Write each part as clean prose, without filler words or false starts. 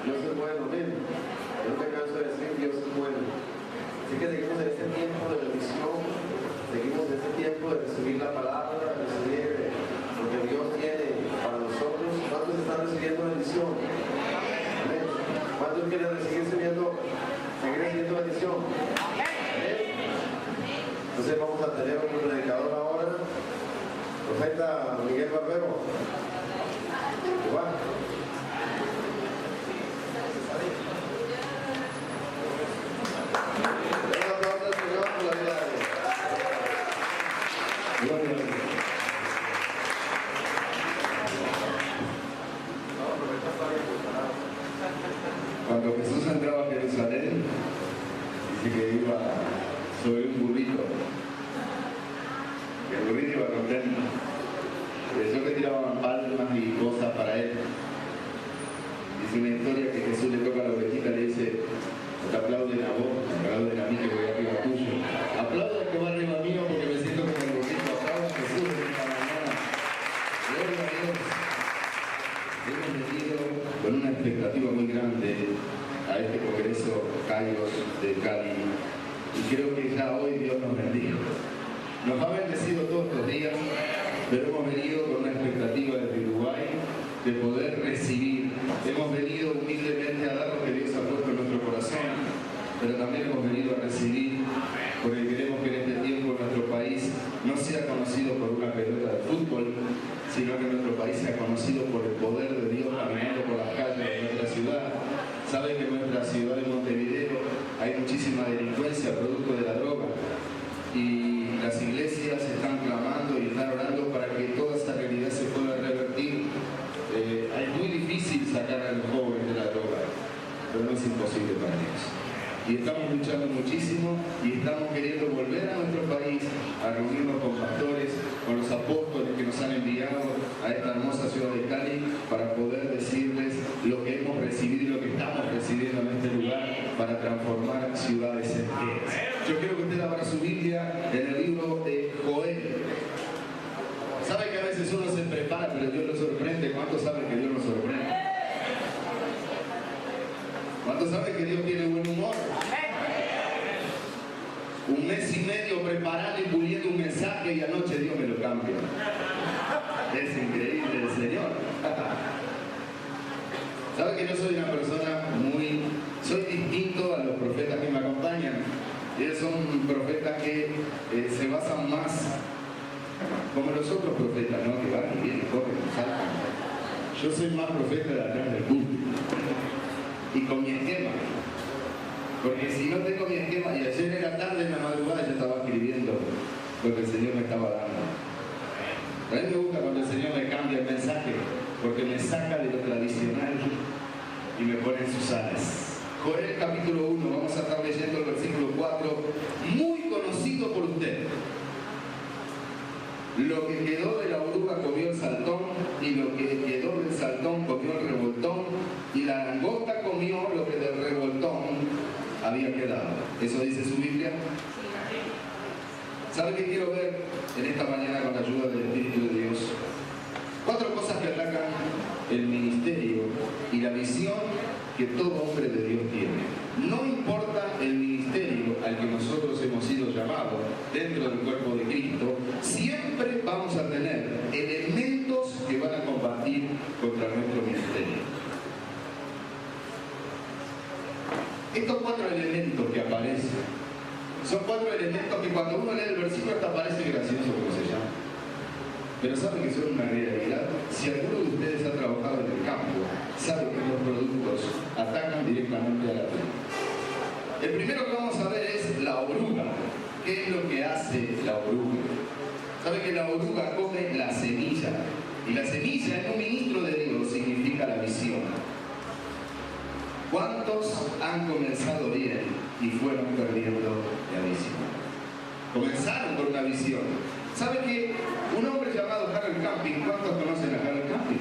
Dios es bueno, amén. Yo no me canso de decir Dios es bueno. Así que seguimos en este tiempo de bendición, seguimos en este tiempo de recibir la palabra, de recibir lo que Dios tiene para nosotros. ¿Cuántos están recibiendo bendición? Amén. ¿Cuántos quieren seguir recibiendo bendición? Amén. Entonces vamos a tener un predicador ahora, profeta Miguel Barbero. Igual. Cuando Jesús entraba a Jerusalén, dice que iba sobre un burrito. Y el burrito iba contento. Pensó que tiraban palmas y cosas para él. Dice una historia que Jesús le toca a la ovejita y le dice: no te aplauden a vos, me aplauden a mí que voy arriba tuyo. Aplauda que va arriba mío porque me siento como el burrito. Aplauda a Jesús en esta mañana. Gloria a Dios. Hemos venido con una expectativa muy grande a este Congreso Kairos de Cali y creo que ya hoy Dios nos bendijo. Nos ha bendecido todos estos días, pero hemos venido con una expectativa desde Uruguay de poder recibir. Hemos venido humildemente a dar lo que Dios ha puesto en nuestro corazón, pero también hemos venido a recibir porque queremos que en este tiempo nuestro país no sea conocido por una pelota de fútbol, sino que nuestro país sea conocido por el poder de Dios caminando por las calles de nuestra ciudad. Saben que en nuestra ciudad de Montevideo hay muchísima delincuencia producto de la droga y las iglesias están clamando y están orando para que toda esta realidad se pueda revertir. Es muy difícil sacar a los jóvenes de la droga, pero no es imposible para Dios. Y estamos luchando muchísimo y estamos queriendo volver a nuestro país a reunirnos con pastores, con los apóstoles que nos han enviado a esta hermosa ciudad de Cali para poder decirles lo que hemos recibido y lo que estamos recibiendo en este lugar para transformar ciudades enteras. Yo quiero que usted abra su Biblia en el libro de Joel. ¿Sabe que a veces uno se prepara pero Dios lo sorprende? ¿Cuántos saben que Dios nos sorprende? ¿Cuántos saben que Dios tiene buen humor? Un mes y medio preparando y puliendo un mensaje y anoche Dios me lo cambia. Es increíble el Señor. ¿Sabe que yo soy una persona soy distinto a los profetas que me acompañan? Ellos son profetas que se basan más como los otros profetas, ¿no? Que van y vienen, corren, saltan. Yo soy más profeta de atrás del púlpito. Y con mi esquema. Porque si no tengo mi esquema, y ayer en la tarde, en la madrugada, yo estaba escribiendo lo que el Señor me estaba dando. A mí me gusta cuando el Señor me cambia el mensaje, porque me saca de lo tradicional y me pone en sus alas. Joel capítulo 1, vamos a estar leyendo el versículo 4, muy conocido por usted. Lo que quedó de la oruga comió el saltón, y lo que quedó del saltón comió el revoltón, y la langosta comió lo que del revoltón había quedado. ¿Eso dice su Biblia? ¿Sabe qué quiero ver en esta mañana con la ayuda del Espíritu de Dios? 4 cosas que atacan el ministerio y la visión que todo hombre de Dios tiene. No importa el ministerio al que nosotros hemos sido llamados dentro del cuerpo de Cristo, siempre vamos a tener elementos que van a combatir contra nuestro ministerio. Estos 4 elementos que aparecen son 4 elementos que cuando uno lee el versículo hasta parece gracioso como se llama. Pero saben que son una realidad. Si alguno de ustedes ha trabajado en el campo, sabe que los productos atacan directamente a la tierra. El primero que vamos a ver es la oruga. ¿Qué es lo que hace la oruga? Sabe que la oruga come la semilla. Y la semilla en un ministro de Dios significa la visión. ¿Cuántos han comenzado bien y fueron perdiendo la visión? Comenzaron por una visión. ¿Sabe que un hombre llamado Harold Camping, ¿cuántos conocen a Harold Camping?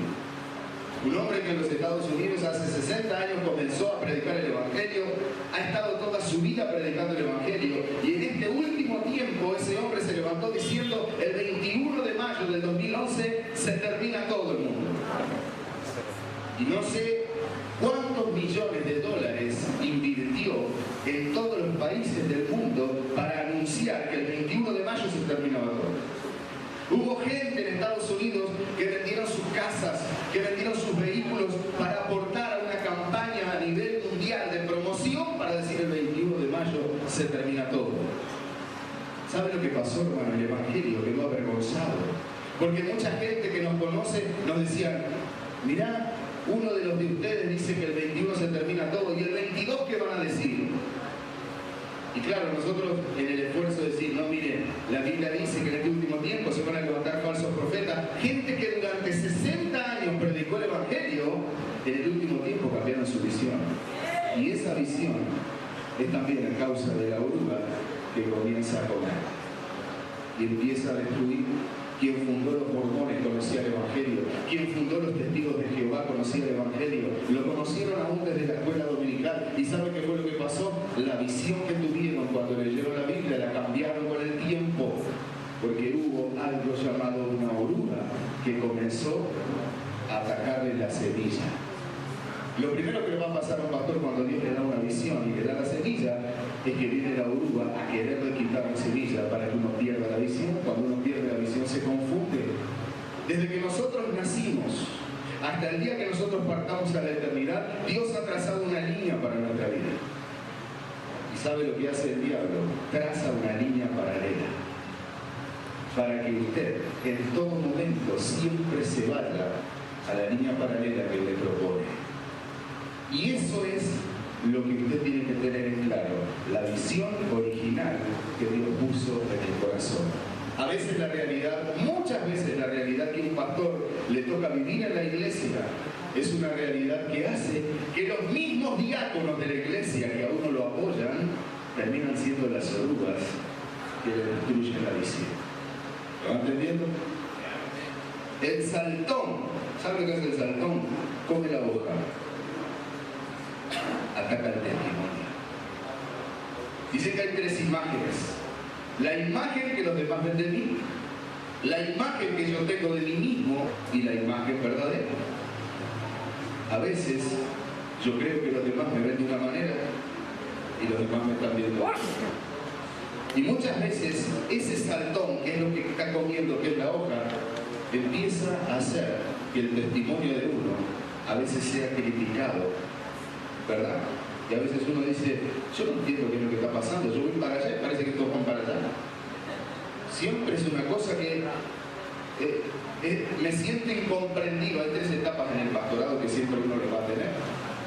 Un hombre que en los Estados Unidos hace 60 años comenzó a predicar el Evangelio, ha estado toda su vida predicando el Evangelio, y en este último tiempo ese hombre se levantó diciendo: el 21 de mayo del 2011 se termina todo el mundo. Y no sé ¿Cuántos millones de dólares invirtió en todos los países del mundo para anunciar que el 21 de mayo se terminaba todo? Hubo gente en Estados Unidos que vendieron sus casas, que vendieron sus vehículos para aportar a una campaña a nivel mundial de promoción para decir el 21 de mayo se termina todo. ¿Sabe lo que pasó, hermano? El Evangelio quedó avergonzado. Porque mucha gente que nos conoce nos decían, mirá, uno de los de ustedes dice que el 21 se termina todo, y el 22, ¿qué van a decir? Y claro, nosotros en el esfuerzo de decir, no, miren, la Biblia dice que en este último tiempo se van a levantar falsos profetas, gente que durante 60 años predicó el Evangelio, en el último tiempo cambiaron su visión. Y esa visión es también a causa de la oruga que comienza a comer y empieza a destruir. Quien fundó los mormones conocía el Evangelio. Quien fundó los testigos de Jehová conocía el Evangelio. Lo conocieron aún desde la escuela dominical. ¿Y saben qué fue lo que pasó? La visión que tuvieron cuando leyeron la Biblia la cambiaron con el tiempo. Porque hubo algo llamado una oruga que comenzó a atacarle la semilla. Lo primero que le va a pasar a un pastor cuando Dios le da una visión y le da la semilla es que viene la oruga a quererle quitar la semilla para que uno pierda la visión. Cuando uno pierde la visión se confunde. Desde que nosotros nacimos hasta el día que nosotros partamos a la eternidad, Dios ha trazado una línea para nuestra vida. ¿Y sabe lo que hace el diablo? Traza una línea paralela para que usted en todo momento siempre se vaya a la línea paralela que le propone. Y eso es lo que usted tiene que tener en claro, la visión original que Dios puso en el corazón. A veces la realidad, muchas veces la realidad que un pastor le toca vivir en la iglesia es una realidad que hace que los mismos diáconos de la iglesia que a uno lo apoyan terminan siendo las orugas que le destruyen la visión. ¿Lo van entendiendo? El saltón, ¿sabe lo que es el saltón? Come la hoja. Ataca el testimonio. Dice que hay tres imágenes. La imagen que los demás ven de mí, la imagen que yo tengo de mí mismo y la imagen verdadera. A veces yo creo que los demás me ven de una manera y los demás me están viendo de otra. Y muchas veces ese saltón, que es lo que está comiendo, que es la hoja, empieza a hacer que el testimonio de uno a veces sea criticado, ¿verdad? Y a veces uno dice, yo no entiendo qué es lo que está pasando, yo voy para allá y parece que todos van para allá. Siempre es una cosa que me siento incomprendido. Hay tres etapas en el pastorado que siempre uno le va a tener: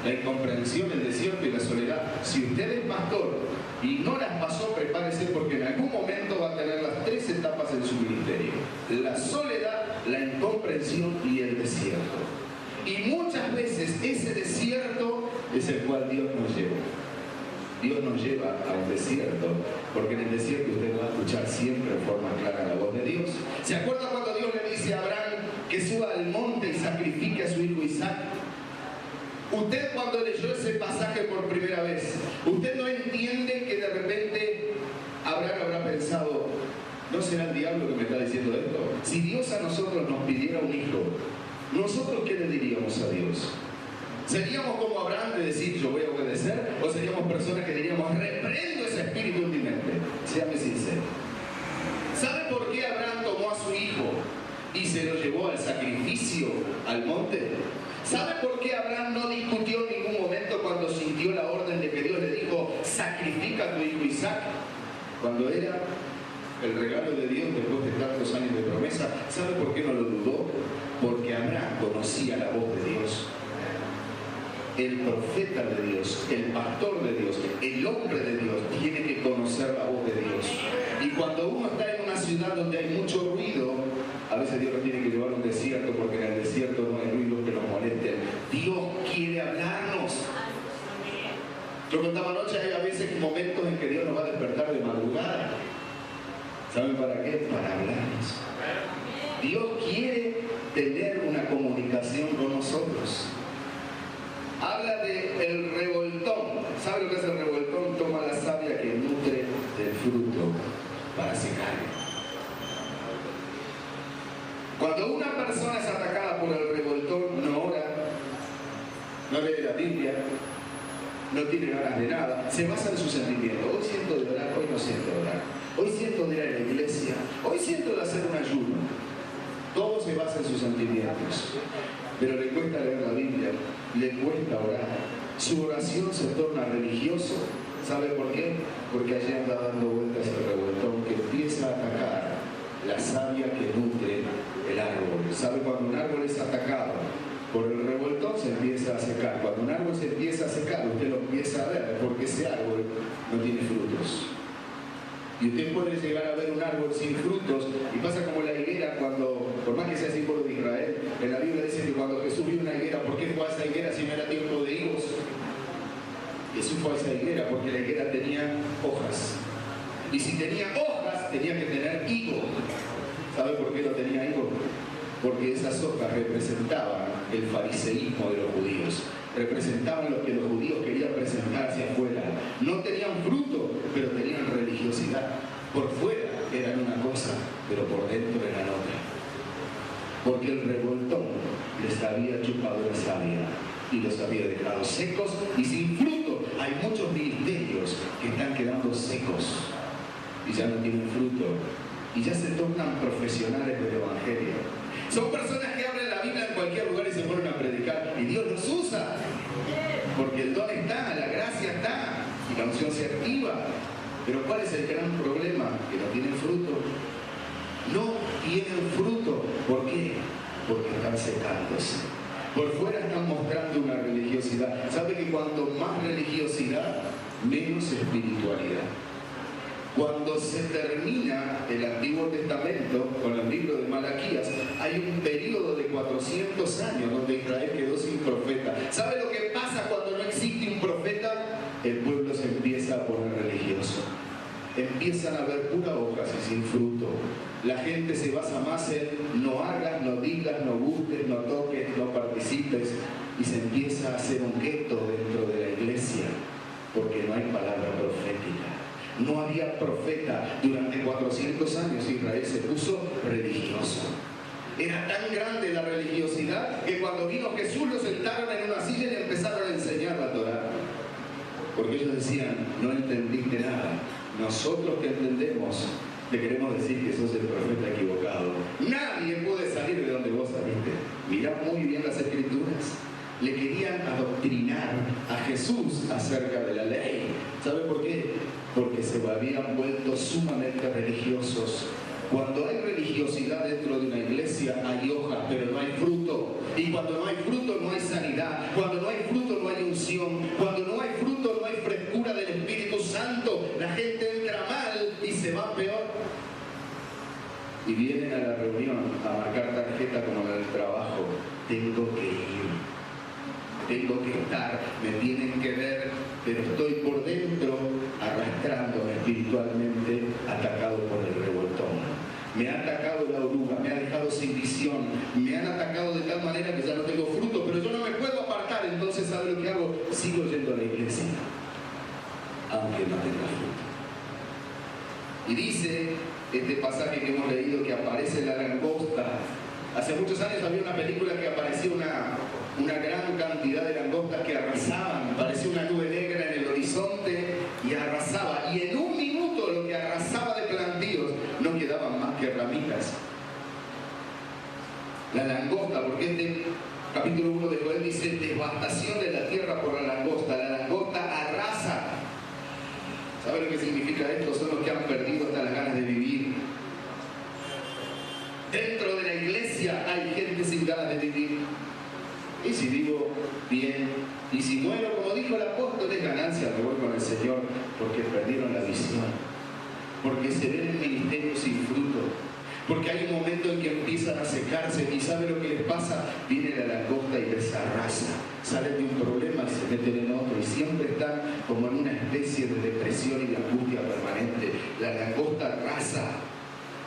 la incomprensión, el desierto y la soledad. Si usted es pastor y no las pasó, prepárese, porque en algún momento va a tener las tres etapas en su ministerio: la soledad, la incomprensión y el desierto. Y muchas veces ese desierto es el cual Dios nos lleva. Dios nos lleva a un desierto, porque en el desierto usted va a escuchar siempre en forma clara la voz de Dios. ¿Se acuerda cuando Dios le dice a Abraham que suba al monte y sacrifique a su hijo Isaac? Usted, cuando leyó ese pasaje por primera vez, usted no entiende que de repente Abraham habrá pensado, ¿no será el diablo que me está diciendo esto? Si Dios a nosotros nos pidiera un hijo, ¿nosotros qué le diríamos a Dios? ¿Seríamos como Abraham de decir yo voy a obedecer? ¿O seríamos personas que diríamos reprendo ese espíritu en mi mente? Séame sincero. ¿Sabe por qué Abraham tomó a su hijo y se lo llevó al sacrificio, al monte? ¿Sabe por qué Abraham no discutió en ningún momento cuando sintió la orden de que Dios le dijo sacrifica a tu hijo Isaac? Cuando era el regalo de Dios después de tantos años de promesa. ¿Sabe por qué no lo dudó? Porque Abraham conocía la voz de Dios. El profeta de Dios, el pastor de Dios, el hombre de Dios tiene que conocer la voz de Dios. Y cuando uno está en una ciudad donde hay mucho ruido, a veces Dios lo tiene que llevar a un desierto, porque en el desierto no hay ruidos que nos molesten. Dios quiere hablarnos. Yo contaba anoche, hay a veces momentos en que Dios nos va a despertar de madrugada. ¿Saben para qué? Para hablarnos. Dios quiere tener una comunicación con nosotros. Habla del revoltón. ¿Sabe lo que es el revoltón? Toma la savia que nutre del fruto para secar. Cuando una persona es atacada por el revoltón, no ora, no lee la Biblia, no tiene ganas de nada, se basa en su sentimiento. Hoy siento de orar, hoy no siento de orar. Hoy siento de ir a la iglesia, hoy siento de hacer un ayuno. Todo se basa en sus sentimientos. Pero le cuesta leer la Biblia, le cuesta orar. Su oración se torna religioso. ¿Sabe por qué? Porque allí anda dando vueltas el revoltón que empieza a atacar la savia que nutre el árbol. ¿Sabe? Cuando un árbol es atacado por el revoltón se empieza a secar. Cuando un árbol se empieza a secar, usted lo empieza a ver porque ese árbol no tiene frutos. Y usted puede llegar a ver un árbol sin frutos y pasa como la higuera cuando, por más que sea símbolo de Israel, en la Biblia dice que cuando Jesús vio una higuera, ¿por qué fue a esa higuera si no era tiempo de higos? Jesús fue a esa higuera porque la higuera tenía hojas. Y si tenía hojas, tenía que tener higo. ¿Sabe por qué no tenía higo? Porque esas hojas representaban el fariseísmo de los judíos. Representaban lo que los judíos querían presentar hacia afuera. No tenían fruto, pero tenían religiosidad. Por fuera eran una cosa, pero por dentro eran otra. Porque el revoltón les había chupado la savia y los había dejado secos y sin fruto. Hay muchos ministerios que están quedando secos y ya no tienen fruto y ya se tornan profesionales del evangelio. Son personas que abren la Biblia en cualquier lugar y se ponen a predicar y Dios los usa porque el don está, la gracia está y la unción se activa. Pero ¿cuál es el gran problema? Que no tienen fruto. No tienen fruto. ¿Por qué? Porque están secándose. Por fuera están mostrando una religiosidad. ¿Sabe que cuando más religiosidad, menos espiritualidad? Cuando se termina el Antiguo Testamento con el libro de Malaquías, hay un periodo de 400 años donde Israel quedó sin profeta. ¿Sabe lo que pasa cuando no existe un profeta? El pueblo se empieza a poner religioso. Empiezan a ver puras hojas y sin fruto. La gente se basa más en no hagas, no digas, no gustes, no toques, no participes. Y se empieza a hacer un gueto dentro de la iglesia porque no hay palabra profética. No había profeta. Durante 400 años Israel se puso religioso. Era tan grande la religiosidad que cuando vino Jesús lo sentaron en una silla y le empezaron a enseñar la Torá. Porque ellos decían, no entendiste nada. Nosotros que entendemos, te queremos decir que sos el profeta equivocado. Nadie puede salir de donde vos saliste. Mirá muy bien las Escrituras. Le querían adoctrinar a Jesús acerca de la ley. ¿Sabe por qué? Porque se habían vuelto sumamente religiosos. Cuando hay religiosidad dentro de una iglesia hay hojas, pero no hay fruto. Y cuando no hay fruto no hay sanidad. Cuando no hay fruto no hay unción. Cuando no hay fruto no hay frescura del Espíritu Santo. La gente entra mal y se va peor. Y vienen a la reunión a marcar tarjeta como la del trabajo. Tengo que ir. Tengo que estar, me tienen que ver, pero estoy por dentro arrastrándome espiritualmente, atacado por el revoltón. Me ha atacado la oruga, me ha dejado sin visión, me han atacado de tal manera que ya no tengo fruto, pero yo no me puedo apartar, entonces ¿sabe lo que hago? Sigo yendo a la iglesia, aunque no tenga fruto. Y dice este pasaje que hemos leído que aparece la langosta. Hace muchos años había una película que aparecía una gran cantidad de langostas que arrasaban, parecía una nube negra en el horizonte y arrasaba. Y en un minuto lo que arrasaba de plantíos no quedaban más que ramitas. La langosta, porque este capítulo 1 de Joel dice devastación de la tierra por la langosta. La langosta arrasa. ¿Sabe lo que significa esto? Son los que han perdido hasta las ganas de vivir. Dentro de la iglesia hay gente sin ganas de vivir. Y si vivo bien, y si muero, como dijo el apóstol, es ganancia, me voy con el Señor, porque perdieron la visión, porque se ven en ministerio sin fruto, porque hay un momento en que empiezan a secarse, y ¿sabe lo que les pasa? Viene la langosta y les arrasa, salen de un problema y se meten en otro, y siempre están como en una especie de depresión y de angustia permanente. La langosta arrasa.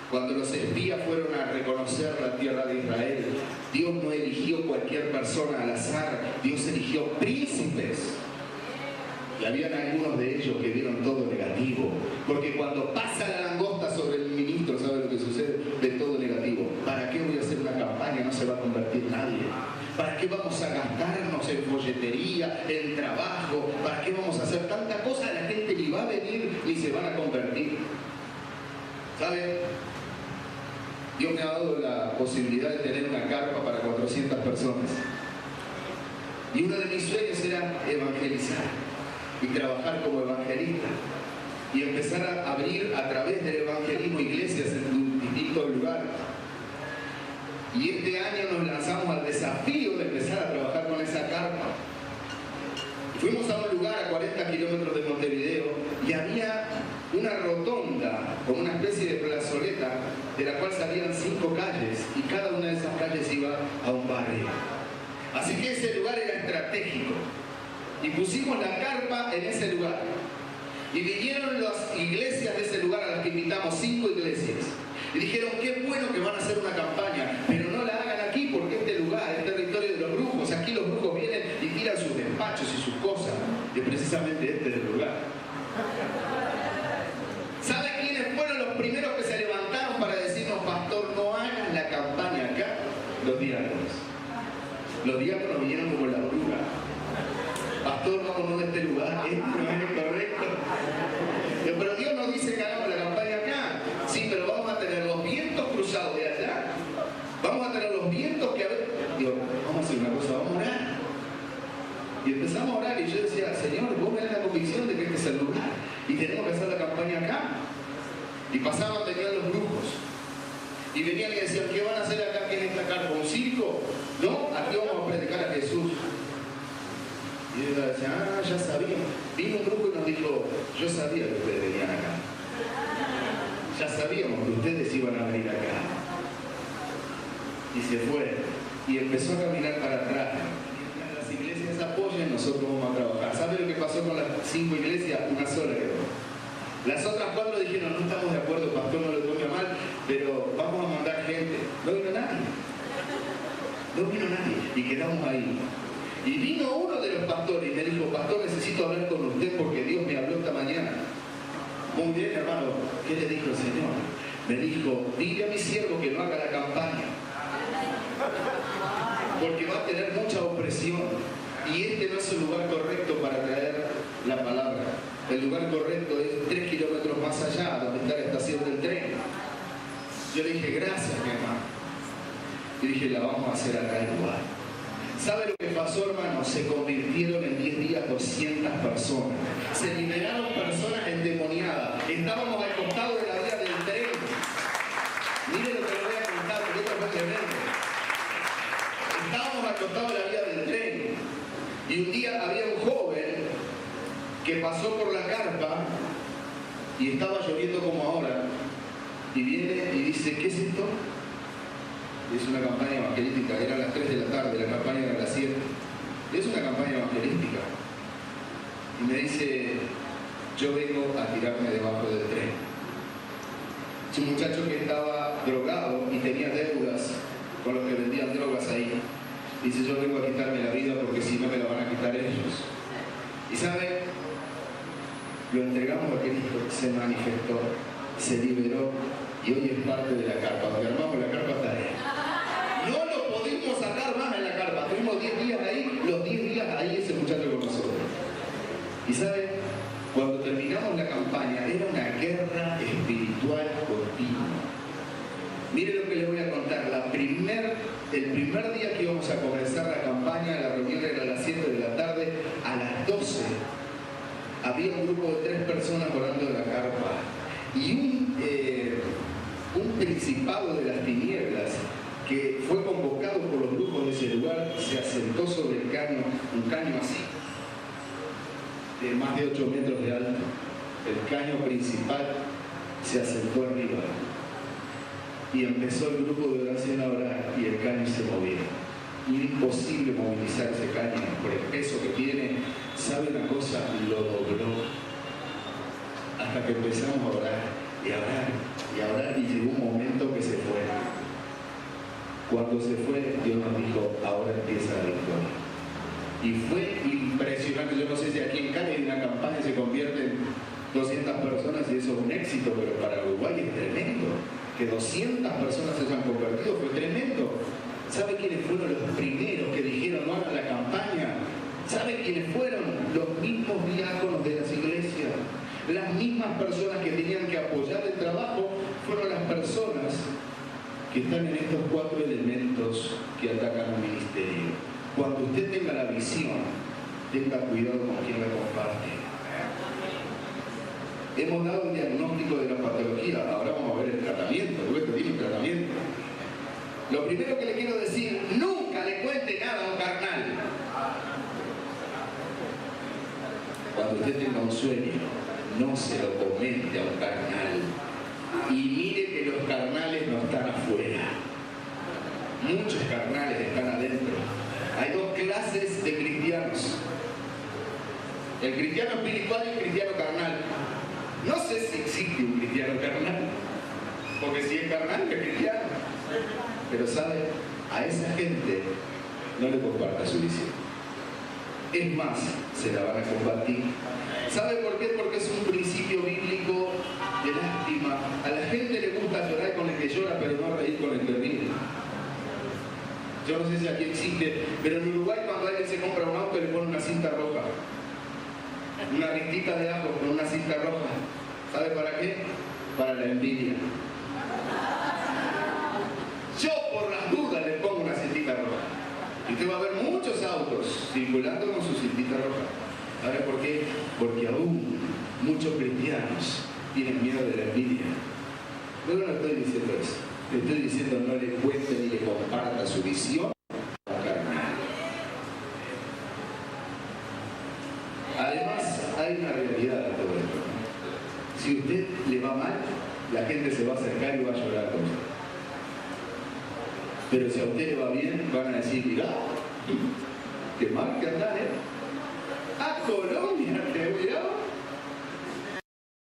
Cuando los espías fueron a reconocer la tierra de Israel, Dios no eligió cualquier persona al azar, Dios eligió príncipes. Y habían algunos de ellos que vieron todo negativo. Porque cuando pasa la langosta sobre el ministro, ¿sabe lo que sucede? De todo negativo. ¿Para qué voy a hacer una campaña? No se va a convertir nadie. ¿Para qué vamos a gastarnos en folletería, en trabajo? ¿Para qué vamos a hacer tantas cosas? La gente ni va a venir ni se van a convertir. ¿Saben? Dios me ha dado la posibilidad de tener una carpa para 400 personas. Y uno de mis sueños era evangelizar y trabajar como evangelista. Y empezar a abrir a través del evangelismo iglesias en distintos lugares. Y este año nos lanzamos al desafío de empezar a trabajar con esa carpa. Fuimos a un lugar a 40 kilómetros de Montevideo y había una rotonda, como una especie de plazoleta, de la cual salían 5 calles y cada una de esas calles iba a un barrio. Así que ese lugar era estratégico y pusimos la carpa en ese lugar. Y vinieron las iglesias de ese lugar a las que invitamos, 5 iglesias. Y dijeron, qué bueno que van a hacer una campaña, pero no la hagan aquí porque este lugar es territorio de los brujos. Aquí los brujos vienen y tiran sus despachos y sus cosas. Y precisamente este es el lugar. ¿Sabe quiénes fueron los primeros que se levantaron para decirnos, pastor, no hagan la campaña acá? Los diáconos. Los diáconos vinieron como la bruja. Pastor, no en este lugar, esto no es correcto. Pero Dios nos dice que hagamos la campaña acá. Sí, pero vamos a tener los vientos cruzados de allá. Vamos a tener los vientos que... Digo, vamos a hacer una cosa, vamos a orar. Y empezamos a orar y yo decía, Señor, vos me das la convicción de que este es el lugar. Y tenemos que hacer la campaña acá. Y pasaban, venían los brujos. Y venían y decían, ¿qué van a hacer acá en esta carpa? ¿Un circo? No, aquí vamos a predicar a Jesús. Y ellos decían, ya sabía. Vino un grupo y nos dijo, yo sabía que ustedes venían acá. Ya sabíamos que ustedes iban a venir acá. Y se fue. Y empezó a caminar para atrás. Mientras las iglesias apoyen, nosotros vamos a trabajar. ¿Sabe lo que pasó con las 5 iglesias? Una sola quedó. Las otras 4 dijeron, no estamos de acuerdo, pastor, no lo tome mal, pero vamos a mandar gente. No vino nadie. No vino nadie. Y quedamos ahí. Y vino uno de los pastores y me dijo, pastor, necesito hablar con usted porque Dios me habló esta mañana. Muy bien, hermano. ¿Qué le dijo el Señor? Me dijo, dile a mi siervo que no haga la campaña. Porque va a tener mucha opresión. Y este no es el lugar correcto para traer la palabra. El lugar correcto es 3 kilómetros más allá, donde está la estación del tren. Yo le dije, gracias, mi hermano. Y dije, la vamos a hacer acá igual. ¿Sabe lo que pasó, hermano? Se convirtieron en 10 días 200 personas. Se liberaron personas endemoniadas. Estábamos al costado de la vía del tren. Mire lo que le voy a contar, porque esto fue tremendo. Estábamos al costado de la vía del tren. Y un día había un joven que pasó por la carpa y estaba lloviendo como ahora. Y viene y dice, ¿qué es esto? Es una campaña evangelística, eran las 3 de la tarde, la campaña era a las 7. Es una campaña evangelística. Y me dice, yo vengo a tirarme debajo del tren. Es un muchacho que estaba drogado y tenía deudas con los que vendían drogas ahí. Dice, yo vengo a quitarme la vida porque si no me la van a quitar ellos. Y ¿sabe? Lo entregamos a Cristo, se manifestó, se liberó y hoy es parte de la carpa. Porque armamos la carpa está ahí. No lo pudimos sacar más en la carpa. Tuvimos 10 días ahí, los 10 días ahí ese muchacho con nosotros. Y ¿sabe? Cuando terminamos la campaña era una guerra espiritual continua. Mire lo que le voy a contar. El primer día que íbamos a comenzar la campaña, la reunión era a las 7 de la tarde, a las 12 había un grupo de 3 personas orando en la carpa. Y un principado de las tinieblas que fue convocado por los brujos de ese lugar se asentó sobre el caño, un caño así, de más de 8 metros de alto. El caño principal se asentó arriba. Y empezó el grupo de oración a orar y el caño se movía. Imposible movilizar ese caño por el peso que tiene. ¿Sabe una cosa? Lo dobló. Hasta que empezamos a orar y a orar y a orar y llegó un momento que se fue. Cuando se fue, Dios nos dijo, ahora empieza la victoria. Y fue impresionante. Yo no sé si aquí en Cali hay una campaña y se convierten 200 personas y eso es un éxito, pero para Uruguay es tremendo. Que 200 personas se hayan convertido fue tremendo. ¿Sabe quiénes fueron los primeros que dijeron? que están en estos 4 elementos que atacan al ministerio. Cuando usted tenga la visión, tenga cuidado con quien la comparte. Hemos dado un diagnóstico de la patología, ahora vamos a ver el tratamiento, porque esto tiene un tratamiento. Lo primero que le quiero decir, nunca le cuente nada a un carnal. Cuando usted tenga un sueño, no se lo comente a un carnal. Y mire que los carnales no están afuera. Muchos carnales están adentro. Hay 2 clases de cristianos. El cristiano espiritual y el cristiano carnal. No sé si existe un cristiano carnal, porque si es carnal es cristiano. Pero sabe, a esa gente no le comparta su visión. Es más, se la van a compartir. ¿Sabe por qué? Porque es un principio bíblico de lástima. A la gente le gusta llorar con el que llora, pero no reír con el que ríe. Yo no sé si aquí existe, pero en Uruguay cuando alguien se compra un auto le pone una cinta roja. Una rintita de agua con una cinta roja. ¿Sabe para qué? Para la envidia. Yo por las dudas le pongo una cintita roja. Y usted va a ver muchos autos circulando con su cintita roja. ¿Sabe por qué? Porque aún muchos cristianos tienen miedo de la envidia. Luego no estoy diciendo eso. Le estoy diciendo no le cuente ni le comparta su visión carnal. Además, hay una realidad de todo esto. Si a usted le va mal, la gente se va a acercar y va a llorar con usted. Pero si a usted le va bien, van a decir, mirá, qué mal que andás, ¿eh? A Colombia te voy a...